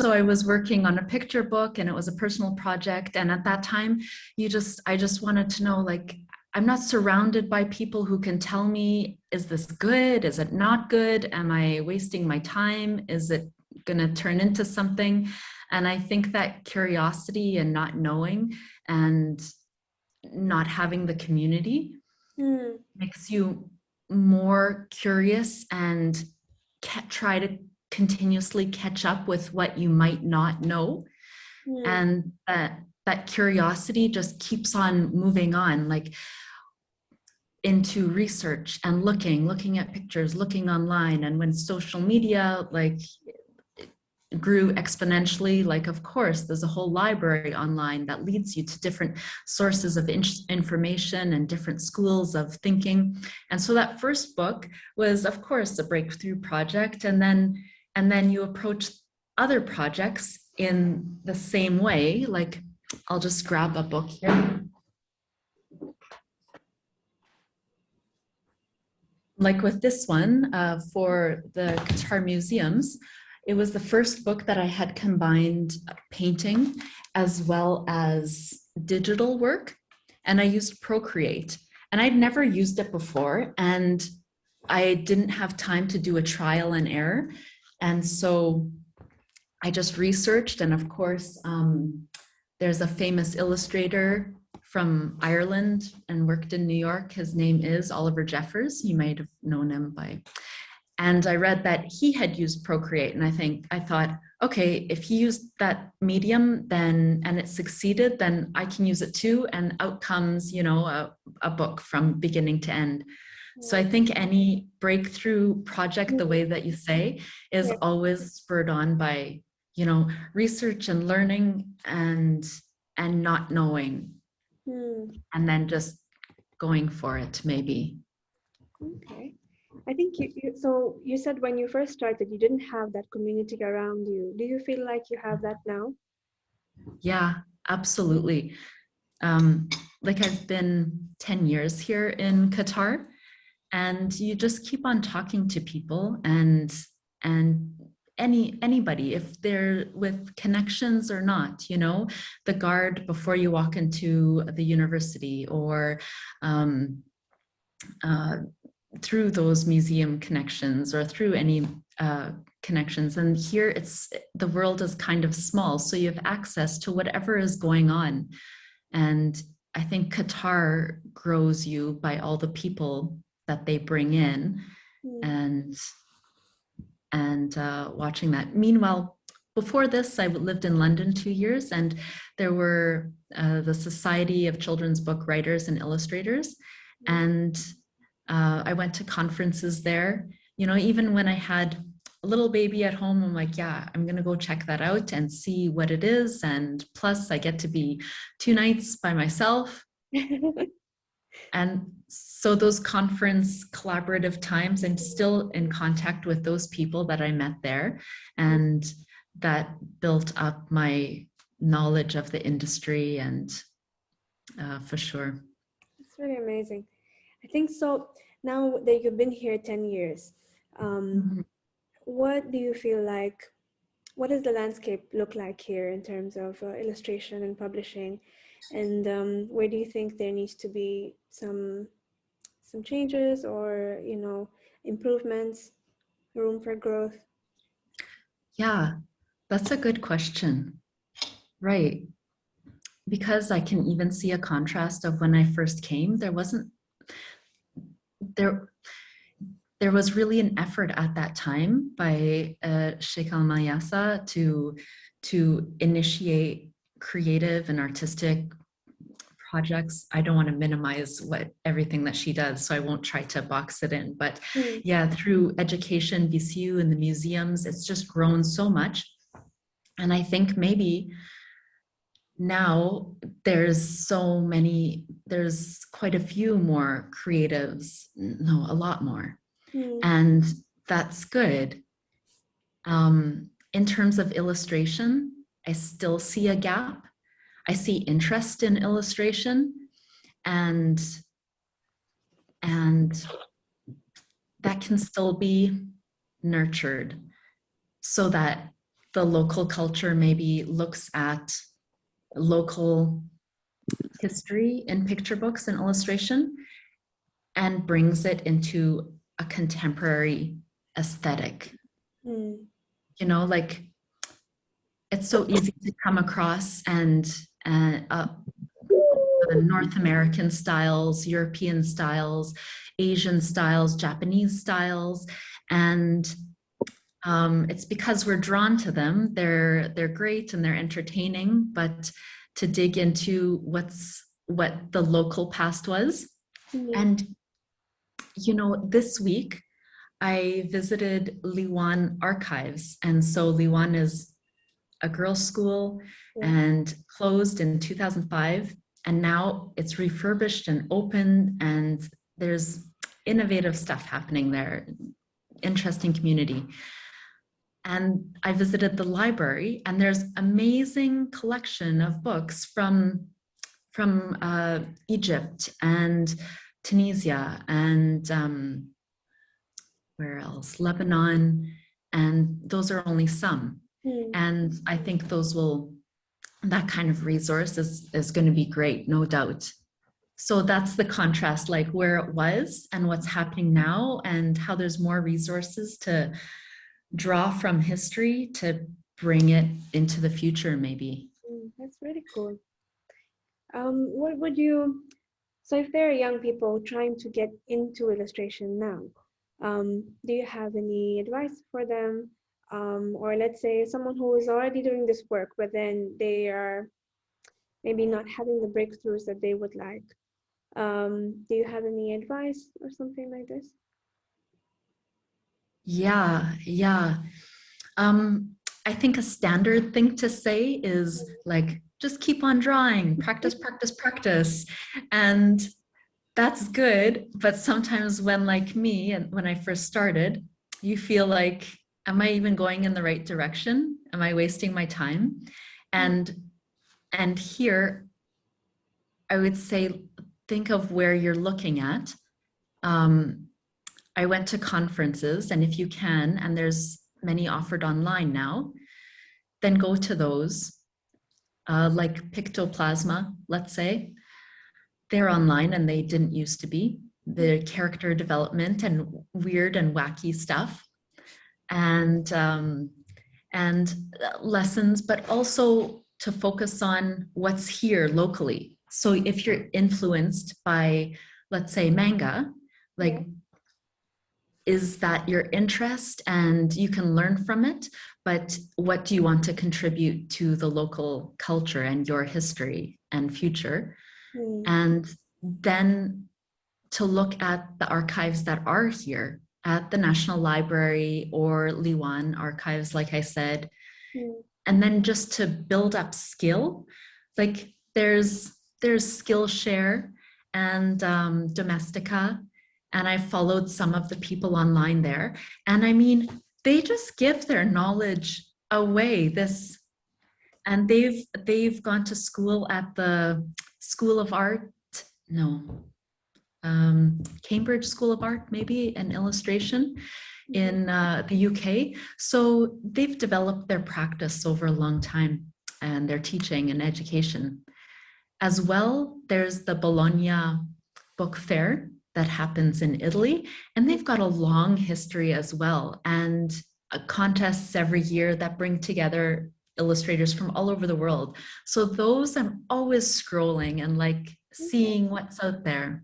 So I was working on a picture book and it was a personal project. And at that time, I just wanted to know, like, I'm not surrounded by people who can tell me, is this good? Is it not good? Am I wasting my time? Is it going to turn into something? And I think that curiosity and not knowing and not having the community makes you more curious and try to continuously catch up with what you might not know. And that curiosity just keeps on moving on, like into research and looking at pictures, looking online. And when social media like grew exponentially, like, of course, there's a whole library online that leads you to different sources of information and different schools of thinking. And so that first book was, of course, a breakthrough project. And then you approach other projects in the same way. Like, I'll just grab a book here. Like with this one, for the Qatar museums, it was the first book that I had combined painting as well as digital work. And I used Procreate. And I'd never used it before. And I didn't have time to do a trial and error. And so I just researched. And of course, there's a famous illustrator from Ireland and worked in New York. His name is Oliver Jeffers. You might have known him by. And I read that he had used Procreate, and I thought, okay, if he used that medium, then and it succeeded, then I can use it too. And out comes, you know, a book from beginning to end. So I think any breakthrough project, the way that you say, is always spurred on by, you know, research and learning and not knowing, and then just going for it, maybe. Okay. I think so you said when you first started, you didn't have that community around you. Do you feel like you have that now? Yeah, absolutely. Like I've been 10 years here in Qatar, and you just keep on talking to people and anybody, if they're with connections or not, you know, the guard before you walk into the university, or through those museum connections, or through any connections. And here the world is kind of small, so you have access to whatever is going on. And I think Qatar grows you by all the people that they bring in, and watching that. Meanwhile, before this, I lived in London 2 years, and there were the Society of Children's Book Writers and Illustrators. And I went to conferences there. You know, even when I had a little baby at home, I'm like, yeah, I'm going to go check that out and see what it is. And plus, I get to be 2 nights by myself. And so those conference collaborative times, I'm still in contact with those people that I met there. And that built up my knowledge of the industry, and for sure. It's really amazing. I think so. Now that you've been here 10 years, what do you feel like, what does the landscape look like here in terms of illustration and publishing? And where do you think there needs to be some changes, or, you know, improvements, room for growth? Yeah, that's a good question. Right. Because I can even see a contrast of when I first came, there was really an effort at that time by Sheikh Al-Mayasa to initiate creative and artistic projects. I don't want to minimize everything that she does, so I won't try to box it in. But yeah, through education, BCU, and the museums, it's just grown so much. And I think maybe now there's quite a few more creatives, no, a lot more. And that's good. In terms of illustration, I still see a gap. I see interest in illustration, and that can still be nurtured, so that the local culture maybe looks at local history in picture books and illustration and brings it into a contemporary aesthetic. Mm. You know, like it's so easy to come across and North American styles, European styles, Asian styles, Japanese styles, and it's because we're drawn to them. They're great and they're entertaining, but to dig into what the local past was. Yeah. And you know, this week I visited Liwan Archives, and so Liwan is a girls' school Yeah. and closed in 2005, and now it's refurbished and open, and there's innovative stuff happening there, interesting community. And I visited the library, and there's amazing collection of books from Egypt and Tunisia and where else? Lebanon, and those are only some. Mm. And I think that kind of resource is going to be great, no doubt. So that's the contrast, like where it was and what's happening now, and how there's more resources to draw from history to bring it into the future, maybe. That's really cool. What would you, so if there are young people trying to get into illustration now, do you have any advice for them? Or let's say someone who is already doing this work, but then they are maybe not having the breakthroughs that they would like. Do you have any advice or something like this? Yeah. I think a standard thing to say is like, just keep on drawing, practice, practice, practice. And that's good. But sometimes when like me, and when I first started, you feel like, am I even going in the right direction? Am I wasting my time? And here, I would say, think of where you're looking at. I went to conferences, and if you can, and there's many offered online now, then go to those, like Pictoplasma, let's say. They're online and they didn't used to be. The character development and weird and wacky stuff, and lessons, but also to focus on what's here locally. So if you're influenced by, let's say, manga, like, is that your interest and you can learn from it, but what do you want to contribute to the local culture and your history and future? And then to look at the archives that are here at the National Library or Liwan Archives, like I said, and then just to build up skill. Like there's Skillshare and Domestika, and I followed some of the people online there. And I mean, they just give their knowledge away. And they've gone to school at the School of Art, Cambridge School of Art, maybe, and illustration in the UK. So they've developed their practice over a long time, and their teaching and education. As well, there's the Bologna Book Fair that happens in Italy, and they've got a long history as well, and contests every year that bring together illustrators from all over the world. So those, I'm always scrolling and like seeing what's out there.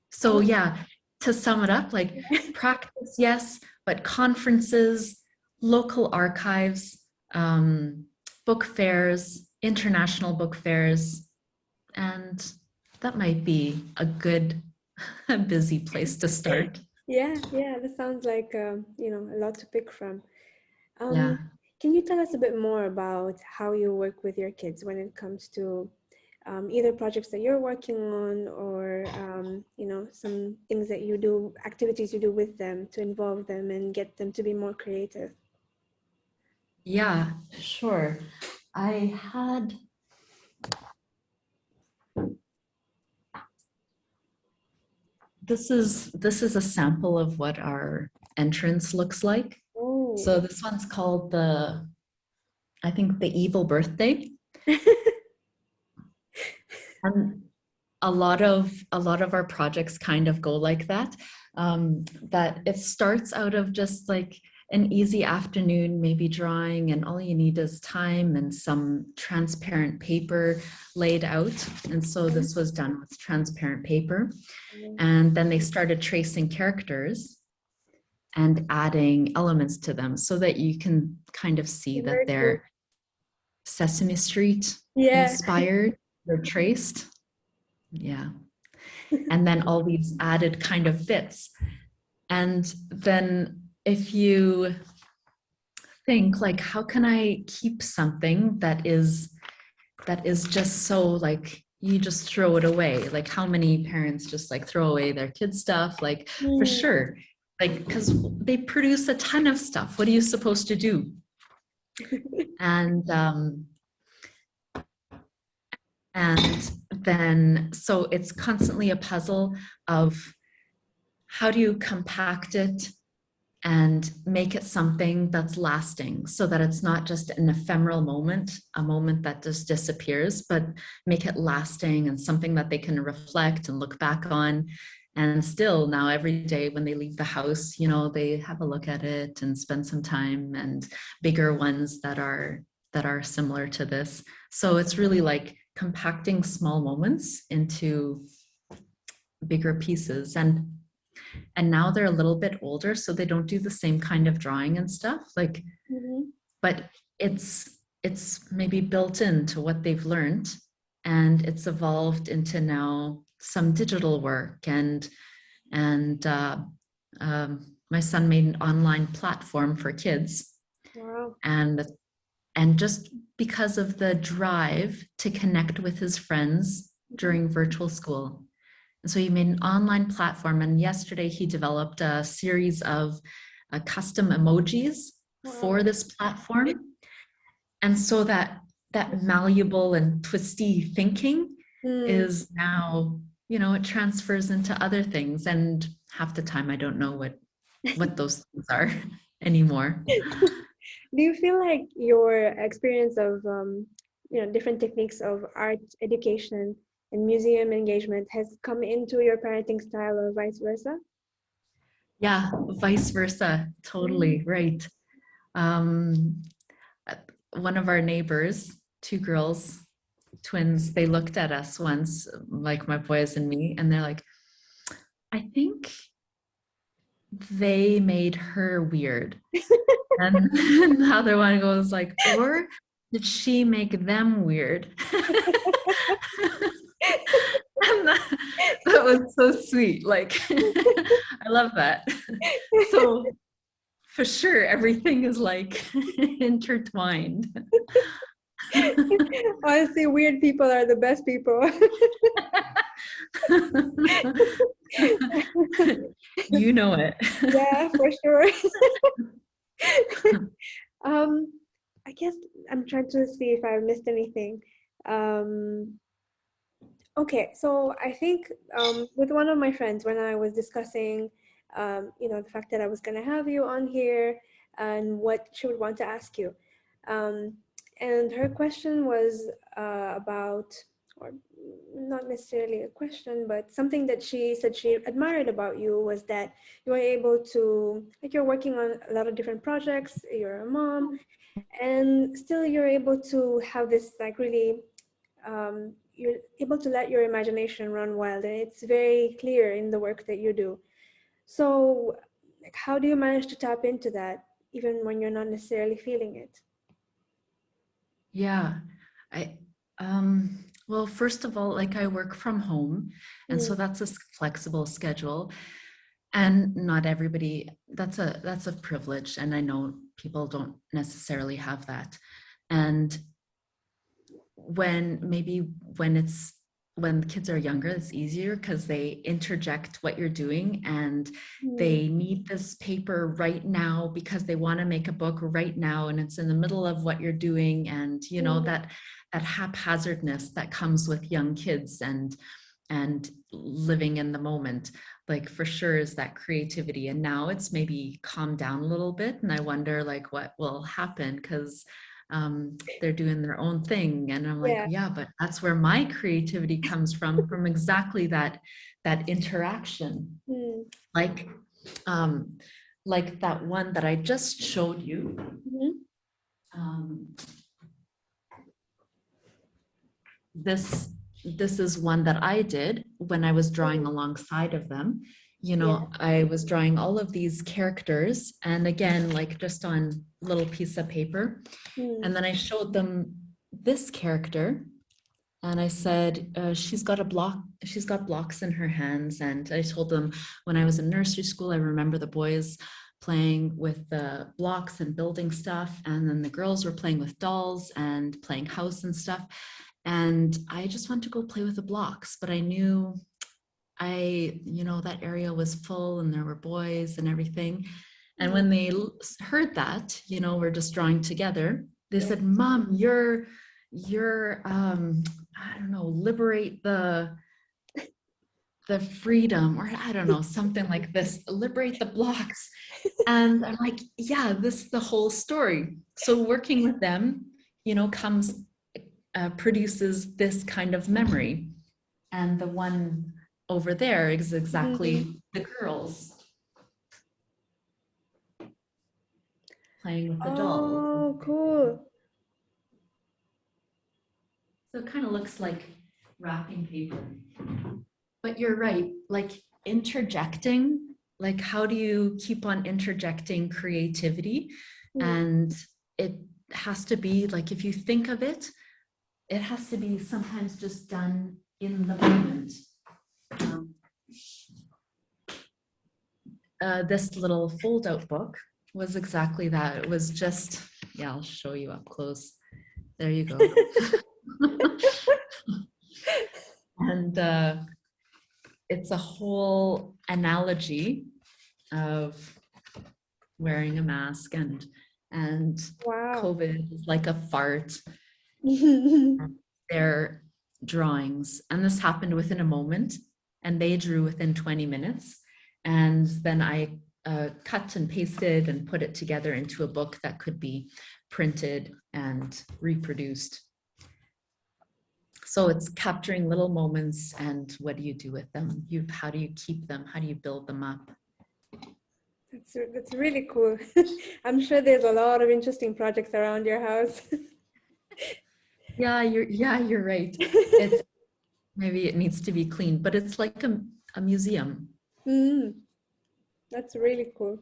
So yeah, to sum it up, like practice, yes, but conferences, local archives, book fairs, international book fairs, and that might be a good, busy place to start. Yeah, that sounds like a lot to pick from. Yeah. Can you tell us a bit more about how you work with your kids when it comes to either projects that you're working on, or some things that you do, activities you do with them to involve them and get them to be more creative? Yeah, sure. I had this is a sample of what our entrance looks like. Oh, So this one's called I think the Evil Birthday. And a lot of our projects kind of go like that. That it starts out of just like an easy afternoon, maybe drawing, and all you need is time and some transparent paper laid out. And so this was done with transparent paper. And then they started tracing characters and adding elements to them so that you can kind of see that they're Sesame Street inspired or traced. Yeah. And then all these added kind of bits. And then if you think like, how can I keep something that is just so like, you just throw it away? Like how many parents just like throw away their kids' stuff? Like for sure, like, because they produce a ton of stuff. What are you supposed to do? And then, so it's constantly a puzzle of how do you compact it and make it something that's lasting so that it's not just an ephemeral moment, a moment that just disappears, but make it lasting and something that they can reflect and look back on. And still now every day when they leave the house, you know, they have a look at it and spend some time, and bigger ones that are similar to this. So it's really like compacting small moments into bigger pieces. And now they're a little bit older, so they don't do the same kind of drawing and stuff, like, but it's maybe built into what they've learned, and it's evolved into now some digital work. And my son made an online platform for kids. Wow. And just because of the drive to connect with his friends during virtual school. And so he made an online platform, and yesterday he developed a series of custom emojis for this platform. And so that malleable and twisty thinking is now, you know, it transfers into other things. And half the time I don't know what those things are anymore. Do you feel like your experience of you know, different techniques of art education and museum engagement has come into your parenting style, or vice versa? Yeah, vice versa. Totally right. One of our neighbors, two girls, twins, they looked at us once, like my boys and me, and they're like, I think they made her weird. And the other one goes like, or did she make them weird? And that was so sweet. Like, I love that. So for sure, everything is like intertwined. Honestly, weird people are the best people. You know it. Yeah, for sure. I guess I'm trying to see if I missed anything. Okay, so I think with one of my friends, when I was discussing, you know, the fact that I was going to have you on here and what she would want to ask you, and her question was about, or not necessarily a question, but something that she said she admired about you was that you were able to, like, you're working on a lot of different projects, you're a mom, and still you're able to have this like really you're able to let your imagination run wild, and it's very clear in the work that you do. So like, how do you manage to tap into that even when you're not necessarily feeling it? Yeah, I well, first of all, like I work from home, and so that's a flexible schedule. And not everybody, that's a privilege, and I know people don't necessarily have that. And when kids are younger, it's easier because they interject what you're doing, and they need this paper right now because they want to make a book right now, and it's in the middle of what you're doing. And you know, that haphazardness that comes with young kids. And and living in the moment, like for sure is that creativity. And now it's maybe calmed down a little bit, and I wonder like what will happen, because they're doing their own thing, and I'm like, Yeah. yeah, but that's where my creativity comes from exactly that interaction. Mm. Like like that one that I just showed you. Mhm. This is one that I did when I was drawing Mm. alongside of them. You Yeah. know, I was drawing all of these characters, and again, like just on little piece of paper. Mm. And then I showed them this character, and I said, she's got blocks in her hands. And I told them, when I was in nursery school, I remember the boys playing with the blocks and building stuff, and then the girls were playing with dolls and playing house and stuff. And I just wanted to go play with the blocks, but I knew that area was full and there were boys and everything. And when they heard that, we're just drawing together, they said, Mom, you're I don't know, liberate the freedom, or I don't know, something like this, liberate the blocks. And I'm like, yeah, this is the whole story. So working with them, produces this kind of memory. And the one over there is exactly the girls playing with the dolls. Oh, cool. So it kind of looks like wrapping paper. But you're right, like interjecting, like how do you keep on interjecting creativity? And it has to be like, if you think of it, it has to be sometimes just done in the moment. This little fold out book was exactly that. It was just, yeah, I'll show you up close. There you go. And it's a whole analogy of wearing a mask and Wow. COVID is like a fart. Their drawings, and this happened within a moment, and they drew within 20 minutes. And then I cut and pasted and put it together into a book that could be printed and reproduced. So it's capturing little moments, and what do you do with them? How do you keep them? How do you build them up? That's really cool. I'm sure there's a lot of interesting projects around your house. Yeah, you're right. It's maybe it needs to be cleaned, but it's like a museum. That's really cool.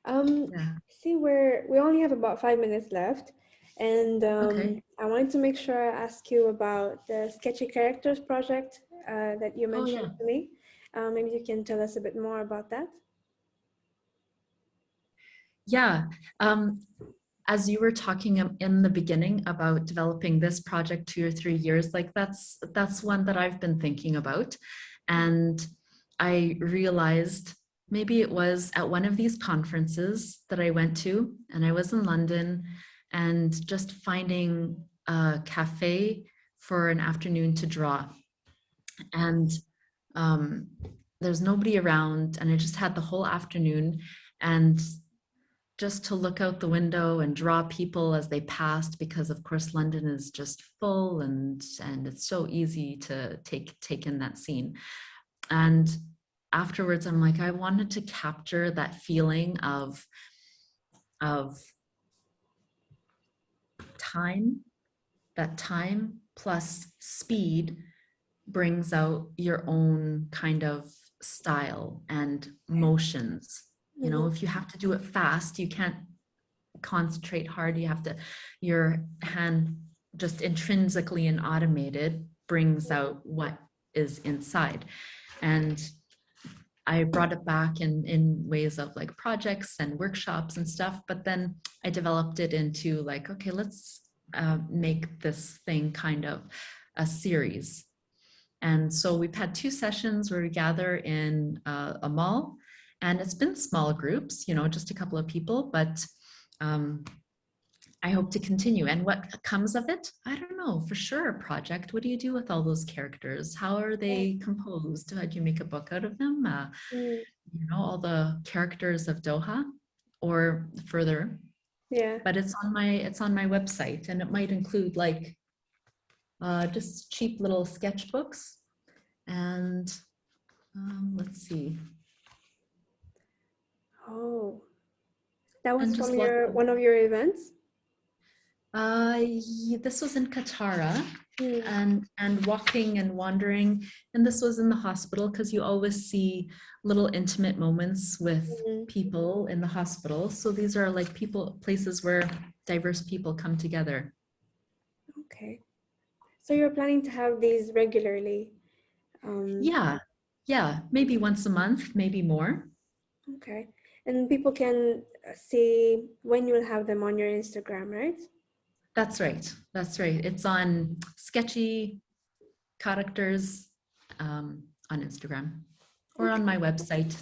Yeah. See, we only have about 5 minutes left, and Okay. I wanted to make sure I ask you about the Sketchy Characters project that you Oh mentioned yeah. to me. Maybe you can tell us a bit more about that. Yeah. As you were talking in the beginning about developing this project 2 or 3 years, like that's one that I've been thinking about. And I realized maybe it was at one of these conferences that I went to, and I was in London, and just finding a cafe for an afternoon to draw. And there's nobody around, and I just had the whole afternoon, and just to look out the window and draw people as they passed, because of course London is just full, and it's so easy to take in that scene. And afterwards I'm like, I wanted to capture that feeling of time. That time plus speed brings out your own kind of style and motions. If you have to do it fast, you can't concentrate hard. Your hand just intrinsically and automated brings out what is inside. And I brought it back in ways of like projects and workshops and stuff, but then I developed it into like, okay, let's make this thing kind of a series. And so we've had 2 sessions where we gather in a mall, and it's been small groups, just a couple of people, but I hope to continue. And what comes of it? I don't know, for sure, a project. What do you do with all those characters? How are they composed? Do you make a book out of them? Mm, You know, all the characters of Doha or further. yeah. But it's on my website, and it might include like just cheap little sketchbooks. And let's see. Oh, that was And from just lots your of, one of your events? this was in Katara, Mm, and walking and wandering. And this was in the hospital, because you always see little intimate moments with mm, people in the hospital. So these are like places where diverse people come together. okay. So you're planning to have these regularly? Um, Yeah, yeah, maybe once a month, maybe more. okay. And people can see when you'll have them on your Instagram, right? That's right. That's right. It's on Sketchy Characters on Instagram or on Okay. my website.